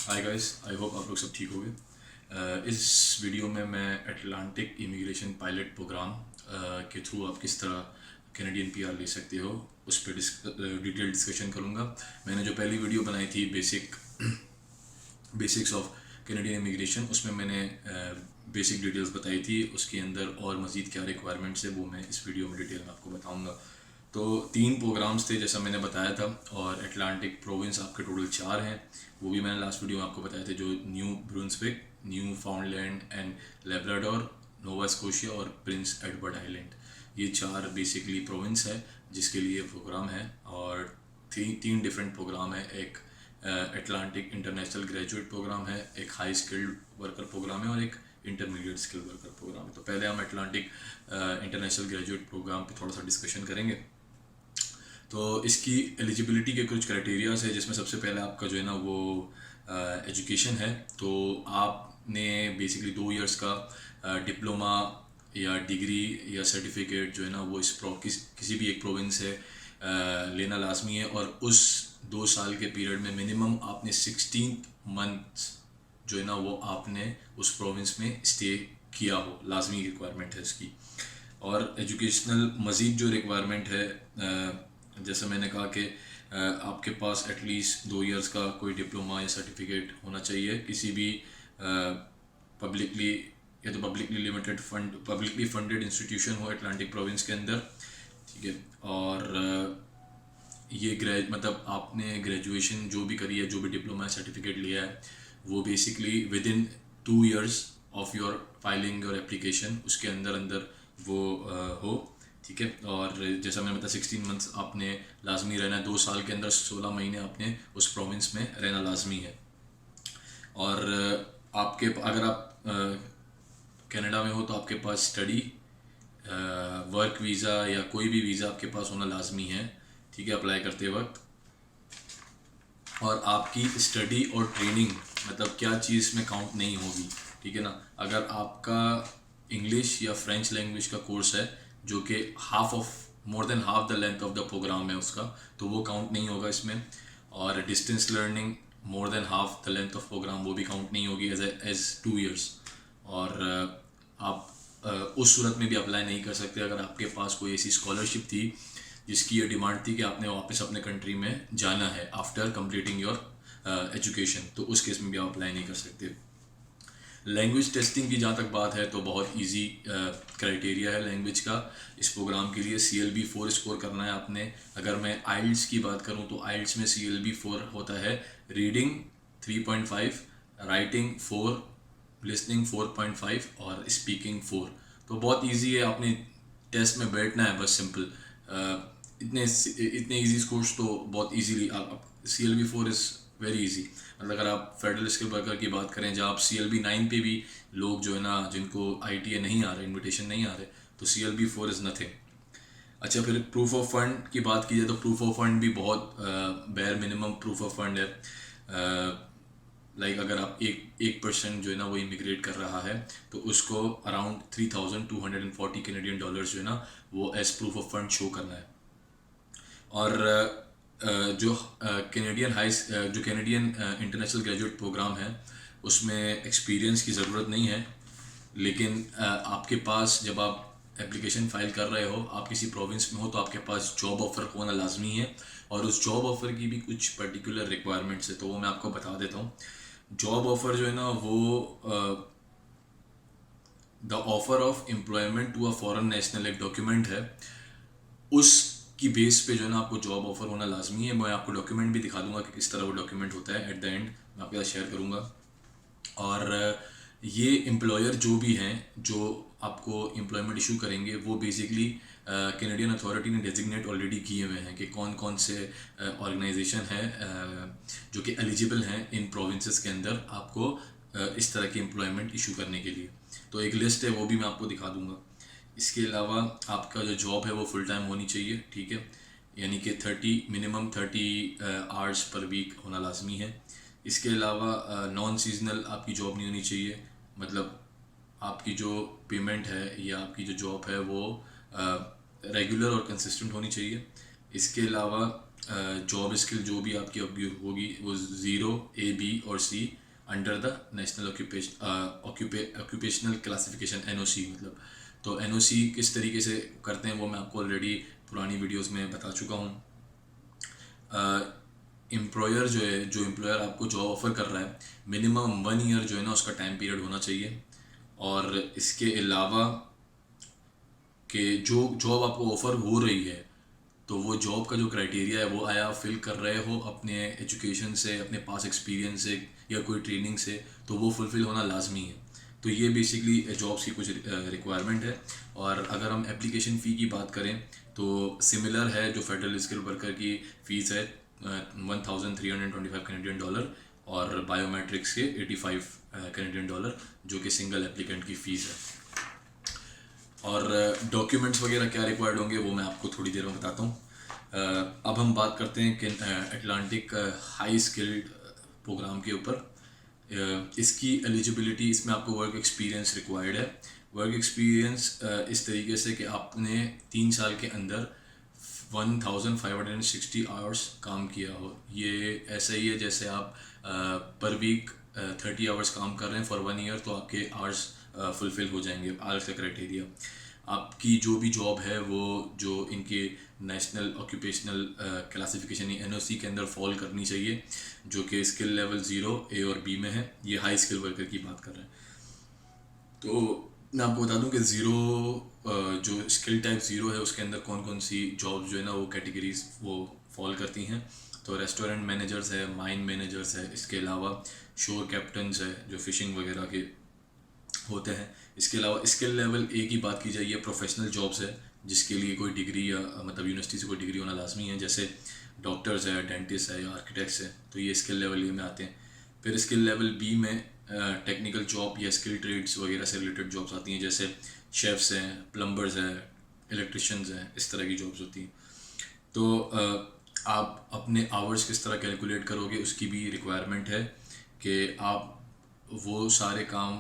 Hi guys, I hope आप लोग सब ठीक होंगे। इस वीडियो में मैं अटलांटिक इमिग्रेशन पायलट प्रोग्राम के थ्रू आप किस तरह कैनेडियन पीआर ले सकते हो उस पर डिटेल डिस्कशन करूँगा। मैंने जो पहली वीडियो बनाई थी बेसिक्स ऑफ कैनेडियन इमिग्रेशन, उसमें मैंने बेसिक डिटेल्स बताई थी। उसके अंदर और मज़ीद क्या रिक्वायरमेंट्स है वो मैं इस वीडियो में डिटेल में आपको बताऊँगा। तो 3 प्रोग्राम्स थे जैसा मैंने बताया था, और अटलांटिक प्रोविंस आपके टोटल 4 हैं। वो भी मैंने लास्ट वीडियो में आपको बताए थे, जो New Brunswick, Newfoundland and Labrador, Nova Scotia और प्रिंस एडवर्ड आइलैंड। ये 4 बेसिकली प्रोविंस है जिसके लिए प्रोग्राम है। और तीन डिफरेंट प्रोग्राम है। एक अटलांटिक इंटरनेशनल ग्रेजुएट प्रोग्राम है, एक हाई स्किल्ड वर्कर प्रोग्राम है और एक इंटरमीडिएट स्किल वर्कर प्रोग्राम है। तो पहले हम अटलांटिक इंटरनेशनल ग्रेजुएट प्रोग्राम पे थोड़ा सा डिस्कशन करेंगे। तो इसकी एलिजिबिलिटी के कुछ क्राइटेरियाज है, जिसमें सबसे पहले आपका जो है ना वो एजुकेशन है। तो आपने बेसिकली 2 इयर्स का डिप्लोमा या डिग्री या सर्टिफिकेट जो है ना वो किसी भी एक प्रोविंस से लेना लाजमी है। और उस 2 साल के पीरियड में मिनिमम आपने 16 मंथ्स जो है ना वो आपने उस प्रोविंस में स्टे किया हो, लाजमी रिक्वायरमेंट है इसकी। और एजुकेशनल मज़ीद जो रिक्वायरमेंट है, जैसे मैंने कहा कि आपके पास एटलीस्ट 2 इयर्स का कोई डिप्लोमा या सर्टिफिकेट होना चाहिए किसी भी पब्लिकली या तो पब्लिकली फंडेड इंस्टीट्यूशन हो अटलांटिक प्रोविंस के अंदर, ठीक है। और ये मतलब आपने ग्रेजुएशन जो भी करी है, जो भी डिप्लोमा सर्टिफिकेट लिया है, वो basically with in 2 years of your filing your application उसके अंदर अंदर वो हो, ठीक है। और जैसा मैंने बताया 16 मंथ्स आपने लाजमी रहना है। 2 साल के अंदर 16 महीने आपने उस प्रोविंस में रहना लाजमी है। और आपके अगर आप कनाडा में हो तो आपके पास स्टडी वर्क वीज़ा या कोई भी वीज़ा आपके पास होना लाजमी है, ठीक है, अप्लाई करते वक्त। और आपकी स्टडी और ट्रेनिंग मतलब क्या चीज़ में काउंट नहीं होगी, ठीक है ना। अगर आपका इंग्लिश या फ्रेंच लैंग्वेज का कोर्स है जो कि more than half the length of the programme है उसका, तो वो काउंट नहीं होगा इसमें। और distance learning more than half the length of programme, वो भी काउंट नहीं होगी एज 2 इयर्स। और आप उस सूरत में भी अप्लाई नहीं कर सकते अगर आपके पास कोई ऐसी स्कॉलरशिप थी जिसकी ये डिमांड थी कि आपने वापस अपने कंट्री में जाना है आफ्टर कंप्लीटिंग योर एजुकेशन, तो उस केस में भी आप अप्लाई नहीं कर सकते। लैंग्वेज टेस्टिंग की जहाँ तक बात है तो बहुत इजी क्राइटेरिया है लैंग्वेज का। इस प्रोग्राम के लिए CLB 4 स्कोर करना है आपने। अगर मैं आइल्स की बात करूँ तो आइल्स में CLB 4 होता है। रीडिंग 3.5, राइटिंग 4, लिसनिंग 4.5 और स्पीकिंग 4। तो बहुत इजी है, आपने टेस्ट में बैठना है बस, सिंपल। इतने इतने इजी स्कोर्स तो बहुत इजीली आप CLB 4 इज़ वेरी इजी। मतलब अगर आप फेडरल स्किल वर्कर की बात करें, जहाँ आप CLB 9 पे भी लोग जो है ना जिनको ITA नहीं आ रहे, इनविटेशन नहीं आ रहे, तो CLB 4 इज़ नथिंग। अच्छा, फिर प्रूफ ऑफ फंड की बात की जाए तो प्रूफ ऑफ फंड भी बहुत bare minimum proof of fund है। लाइक अगर आप एक पर्सन जो है ना वो इमिग्रेट कर रहा है तो उसको अराउंड $3,240 जो है ना वो as proof of fund show करना है। और जो कैनेडियन इंटरनेशनल ग्रेजुएट प्रोग्राम है उसमें एक्सपीरियंस की ज़रूरत नहीं है। लेकिन आपके पास जब आप एप्लीकेशन फाइल कर रहे हो, आप किसी प्रोविंस में हो, तो आपके पास जॉब ऑफ़र होना लाजमी है। और उस जॉब ऑफ़र की भी कुछ पर्टिकुलर रिक्वायरमेंट्स है, तो वो मैं आपको बता देता हूँ। जॉब ऑफ़र जो है ना वो the offer of employment to a foreign national एक डॉक्यूमेंट है, उसकी बेस पे जो है ना आपको जॉब ऑफ़र होना लाजमी है। मैं आपको डॉक्यूमेंट भी दिखा दूंगा कि किस तरह वो डॉक्यूमेंट होता है, एट द एंड मैं आपके साथ शेयर करूँगा। और ये एम्प्लॉयर जो भी हैं जो आपको एम्प्लॉयमेंट इशू करेंगे वो बेसिकली कैनेडियन अथॉरिटी ने डेजिग्नेट ऑलरेडी किए हुए हैं कि कौन कौन से ऑर्गेनाइजेशन हैं जो कि एलिजिबल हैं इन प्रोविंसेस के अंदर आपको इस तरह की एम्प्लॉयमेंट इशू करने के लिए। तो एक लिस्ट है, वो भी मैं आपको दिखा दूंगा। इसके अलावा आपका जो जॉब है वो फुल टाइम होनी चाहिए, ठीक है, यानी कि मिनिमम 30 आवर्स पर वीक होना लाजमी है। इसके अलावा नॉन सीजनल आपकी जॉब नहीं होनी चाहिए, मतलब आपकी जो पेमेंट है या आपकी जो जॉब है वो रेगुलर और कंसिस्टेंट होनी चाहिए। इसके अलावा जॉब स्किल जो भी आपकी होगी वो 0 A B और C under the national occupational classification NOC मतलब। तो NOC किस तरीके से करते हैं वो मैं आपको ऑलरेडी पुरानी वीडियोस में बता चुका हूँ। एम्प्लॉयर जो है, जो एम्प्लॉयर आपको जॉब ऑफ़र कर रहा है, मिनिमम 1 ईयर जो है ना उसका टाइम पीरियड होना चाहिए। और इसके अलावा कि जो जॉब आपको ऑफ़र हो रही है तो वो जॉब का जो क्राइटेरिया है वो आया फिल कर रहे हो अपने एजुकेशन से, अपने पास एक्सपीरियंस से या कोई ट्रेनिंग से, तो वो फुलफ़िल होना लाजमी है। तो ये बेसिकली जॉब्स की कुछ रिक्वायरमेंट है। और अगर हम एप्लीकेशन फ़ी की बात करें तो सिमिलर है, जो फेडरल स्किल वर्कर की फ़ीस है 1325 कैनेडियन डॉलर और बायोमेट्रिक्स के 85 कैनेडियन डॉलर, जो कि सिंगल एप्लीकेंट की फ़ीस है। और डॉक्यूमेंट्स वगैरह क्या रिक्वायर्ड होंगे वो मैं आपको थोड़ी देर में बताता हूँ। अब हम बात करते हैं कि अटलांटिक हाई स्किल्ड प्रोग्राम के ऊपर। इसकी एलिजिबिलिटी, इसमें आपको वर्क एक्सपीरियंस रिक्वायर्ड है। वर्क एक्सपीरियंस इस तरीके से कि आपने 3 साल के अंदर 1560 आवर्स काम किया हो। ये ऐसा ही है जैसे आप पर वीक 30 आवर्स काम कर रहे हैं फॉर 1 ईयर, तो आपके आवर्स फुलफ़िल हो जाएंगे। आवर्स का क्राइटेरिया, आपकी जो भी जॉब है वो जो इनके नेशनल ऑक्यूपेशनल क्लासिफिकेशन NOC के अंदर फॉल करनी चाहिए, जो कि स्किल लेवल 0 A और B में है। ये हाई स्किल वर्कर की बात कर रहे हैं। तो मैं आपको बता दूं कि जो स्किल टाइप 0 है उसके अंदर कौन कौन सी जॉब्स जो है ना वो कैटेगरीज वो फॉल करती हैं। तो रेस्टोरेंट मैनेजर्स है, माइन मैनेजर्स है, इसके अलावा शोर कैप्टन्स है जो फ़िशिंग वगैरह के होते हैं। इसके अलावा स्किल लेवल A की बात की जाए, ये प्रोफेशनल जॉब्स है जिसके लिए कोई डिग्री या मतलब यूनिवर्सिटी से कोई डिग्री होना लाजमी है, जैसे डॉक्टर्स है, डेंटिस्ट है या आर्किटेक्ट्स है, तो ये स्किल लेवल A में आते हैं। फिर स्किल लेवल B में टेक्निकल जॉब या स्किल ट्रेड्स वगैरह से रिलेटेड जॉब्स आती हैं, जैसे शेफ्स हैं, प्लम्बर्स हैं, इलेक्ट्रिशियंस हैं, इस तरह की जॉब्स होती हैं। तो आप अपने आवर्स किस तरह कैलकुलेट करोगे उसकी भी रिक्वायरमेंट है कि आप वो सारे काम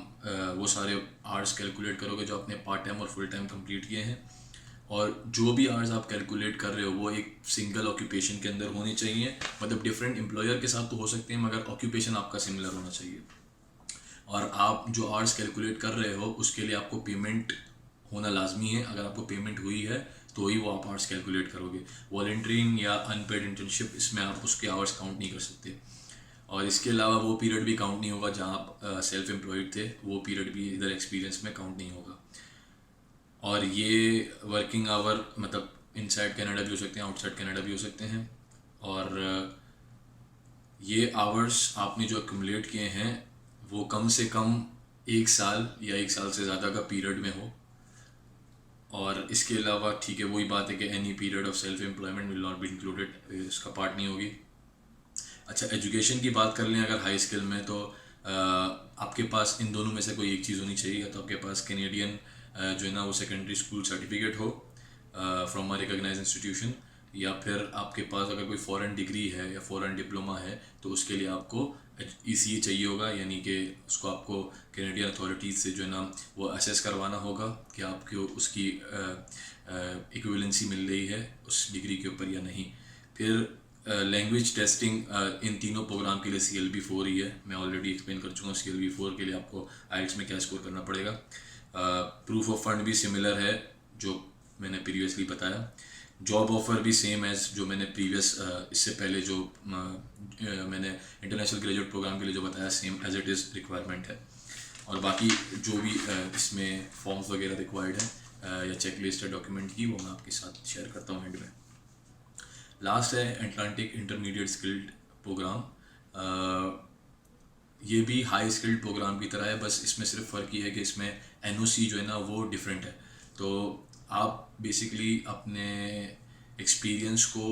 वो सारे आवर्स कैलकुलेट करोगे जो आपने पार्ट टाइम और फुल टाइम कंप्लीट किए हैं। और जो भी आवर्स आप कैलकुलेट कर रहे हो वो एक सिंगल ऑक्यूपेशन के अंदर होने चाहिए। मतलब डिफरेंट एम्प्लॉयर के साथ तो हो सकते हैं मगर ऑक्यूपेशन आपका सिमिलर होना चाहिए। और आप जो आवर्स कैलकुलेट कर रहे हो उसके लिए आपको पेमेंट होना लाजमी है। अगर आपको पेमेंट हुई है तो ही वो आप आवर्स कैलकुलेट करोगे। वॉलंटियरिंग या अनपेड इंटर्नशिप, इसमें आप उसके आवर्स काउंट नहीं कर सकते। और इसके अलावा वो पीरियड भी काउंट नहीं होगा जहाँ आप सेल्फ एम्प्लॉयड थे, वो पीरियड भी इधर एक्सपीरियंस में काउंट नहीं होगा। और ये वर्किंग आवर मतलब इनसाइड कनाडा भी हो सकते हैं, आउटसाइड कनाडा भी हो सकते हैं। और ये आवर्स आपने जो एक्यूमुलेट किए हैं वो कम से कम 1 साल या 1 साल से ज़्यादा का पीरियड में हो। और इसके अलावा ठीक है, वही बात है कि any period of self employment will not be included, इसका पार्ट नहीं होगी। अच्छा, एजुकेशन की बात कर लें अगर हाई स्किल में, तो आपके पास इन दोनों में से कोई एक चीज़ होनी चाहिए। या तो आपके पास कैनेडियन जो है ना वो सेकेंडरी स्कूल सर्टिफिकेट हो फ्रॉम अ रिकॉग्नाइज्ड इंस्टीट्यूशन, या फिर आपके पास अगर कोई फ़ॉरेन डिग्री है या फ़ॉरेन डिप्लोमा है तो उसके लिए आपको ECA चाहिए होगा, यानी कि उसको आपको कैनेडियन अथॉरिटीज़ से जो है ना वो असेस करवाना होगा कि आपको उसकी इक्विवेलेंसी मिल रही है उस डिग्री के ऊपर या नहीं। फिर लैंग्वेज टेस्टिंग इन तीनों प्रोग्राम के लिए CLB-4 ही है। मैं ऑलरेडी एक्सप्लेन कर चुका हूँ CLB-4 के लिए आपको IELTS में क्या स्कोर करना पड़ेगा। प्रूफ ऑफ फंड भी सिमिलर है जो मैंने प्रीवियसली बताया। जॉब ऑफ़र भी सेम एज जो मैंने इससे पहले जो मैंने इंटरनेशनल ग्रेजुएट प्रोग्राम के लिए जो बताया, same as it is requirement है। और बाकी जो भी इसमें फॉर्म्स वगैरह रिक्वायर्ड है या चेक लिस्ट है डॉक्यूमेंट की, वो मैं आपके साथ शेयर करता हूँ एंड में। लास्ट है अटलांटिक इंटरमीडिएट स्किल्ड प्रोग्राम। ये भी हाई स्किल्ड प्रोग्राम की तरह है, बस इसमें सिर्फ फ़र्क ये है कि इसमें NOC जो है ना वो डिफरेंट है। तो आप बेसिकली अपने एक्सपीरियंस को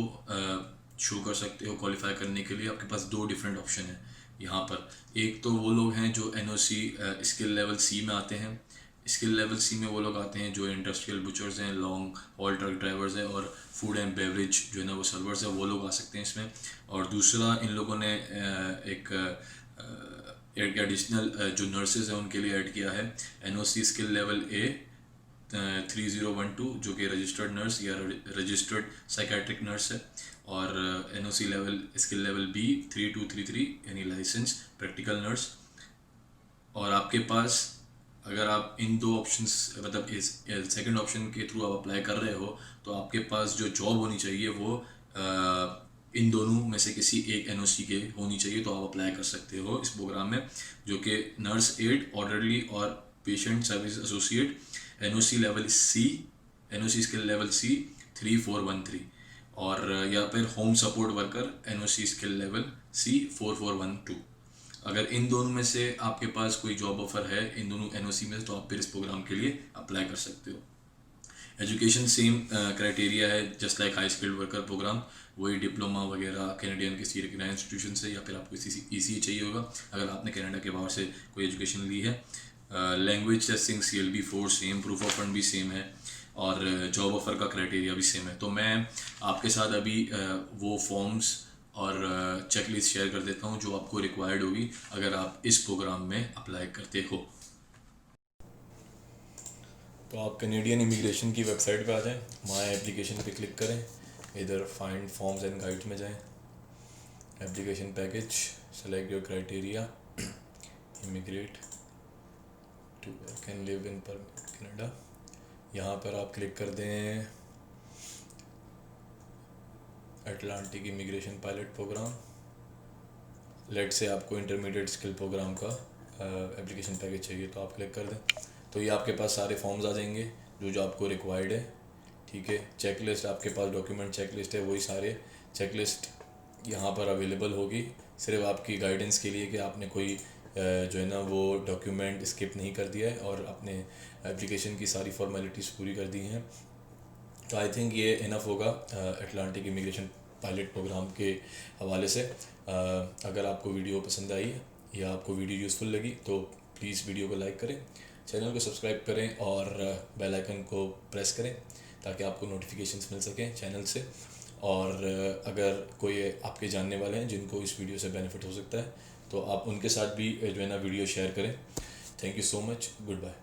शो कर सकते हो क्वालिफाई करने के लिए। आपके पास 2 डिफरेंट ऑप्शन है यहाँ पर। एक तो वो लोग हैं जो NOC स्किल लेवल C में आते हैं। स्किल लेवल C में वो लोग आते हैं जो इंडस्ट्रियल बुचर्स हैं, लॉन्ग हॉल ट्रक ड्राइवर्स हैं और फूड एंड बेवरेज जो है ना वो सर्वर्स है, वो लोग आ सकते हैं इसमें। और दूसरा, इन लोगों ने एक एडिशनल जो नर्सेज हैं उनके लिए ऐड किया है NOC स्किल लेवल A 3012, जो कि रजिस्टर्ड नर्स या रजिस्टर्ड साइकेट्रिक नर्स है। और NOC level, skill level B 3233 यानी लाइसेंस प्रैक्टिकल नर्स। और आपके पास, अगर आप इन दो ऑप्शंस मतलब इस सेकंड ऑप्शन के थ्रू आप अप्लाई कर रहे हो, तो आपके पास जो जॉब होनी चाहिए वो इन दोनों में से किसी एक NOC के होनी चाहिए, तो आप अप्लाई कर सकते हो इस प्रोग्राम में, जो कि नर्स एड, ऑर्डरली और patient service associate, NOC level C, NOC skill level C 3413, और या फिर home support worker NOC skill level C 4412। अगर इन दोनों में से आपके पास कोई जॉब ऑफर है इन दोनों NOC में से, तो आप फिर इस प्रोग्राम के लिए अप्लाई कर सकते हो। एजुकेशन सेम क्राइटेरिया है just like high skilled worker programme, वही डिप्लोमा वगैरह कैनेडियन किसी रिकग्नाइज्ड इंस्टीट्यूशन से, या फिर आपको ECE चाहिए होगा अगर आपने कनाडा के बाहर से कोई एजुकेशन ली है। Language testing CLB4 same, proof of fund भी सेम है, और जॉब ऑफर का क्राइटेरिया भी सेम है। तो मैं आपके साथ अभी वो फॉर्म्स और चेकलिस्ट शेयर कर देता हूँ जो आपको रिक्वायर्ड होगी अगर आप इस प्रोग्राम में अप्लाई करते हो। तो आप कैनेडियन इमिग्रेशन की वेबसाइट पे आ जाएं, माय एप्लीकेशन पे क्लिक करें, इधर फाइंड फॉर्म्स एंड गाइड्स में जाएं, application package, select your criteria, immigrate to work and live in Canada. यहाँ पर आप क्लिक कर दें Atlantic immigration pilot programme. Let's say आपको इंटरमीडिएट स्किल प्रोग्राम का एप्लीकेशन पैकेज चाहिए, तो आप क्लिक कर दें। तो ये आपके पास सारे फॉर्म्स आ जाएंगे जो आपको रिक्वायर्ड है, ठीक है। चेकलिस्ट, आपके पास डॉक्यूमेंट चेकलिस्ट है, वही सारे चेकलिस्ट यहाँ पर अवेलेबल होगी, सिर्फ आपकी गाइडेंस के लिए कि आपने कोई जो है ना वो डॉक्यूमेंट स्किप नहीं कर दिया है और अपने एप्लीकेशन की सारी फॉर्मेलिटीज़ पूरी कर दी हैं। तो आई थिंक ये इनफ होगा अटलांटिक इमिग्रेशन पायलट प्रोग्राम के हवाले से। अगर आपको वीडियो पसंद आई या आपको वीडियो यूज़फुल लगी तो प्लीज़ वीडियो को लाइक करें, चैनल को सब्सक्राइब करें और बेल आइकन को प्रेस करें ताकि आपको नोटिफिकेशंस मिल सकें चैनल से। और अगर कोई आपके जानने वाले हैं जिनको इस वीडियो से बेनिफिट हो सकता है तो आप उनके साथ भी जो है ना वीडियो शेयर करें। Thank you so much, good bye.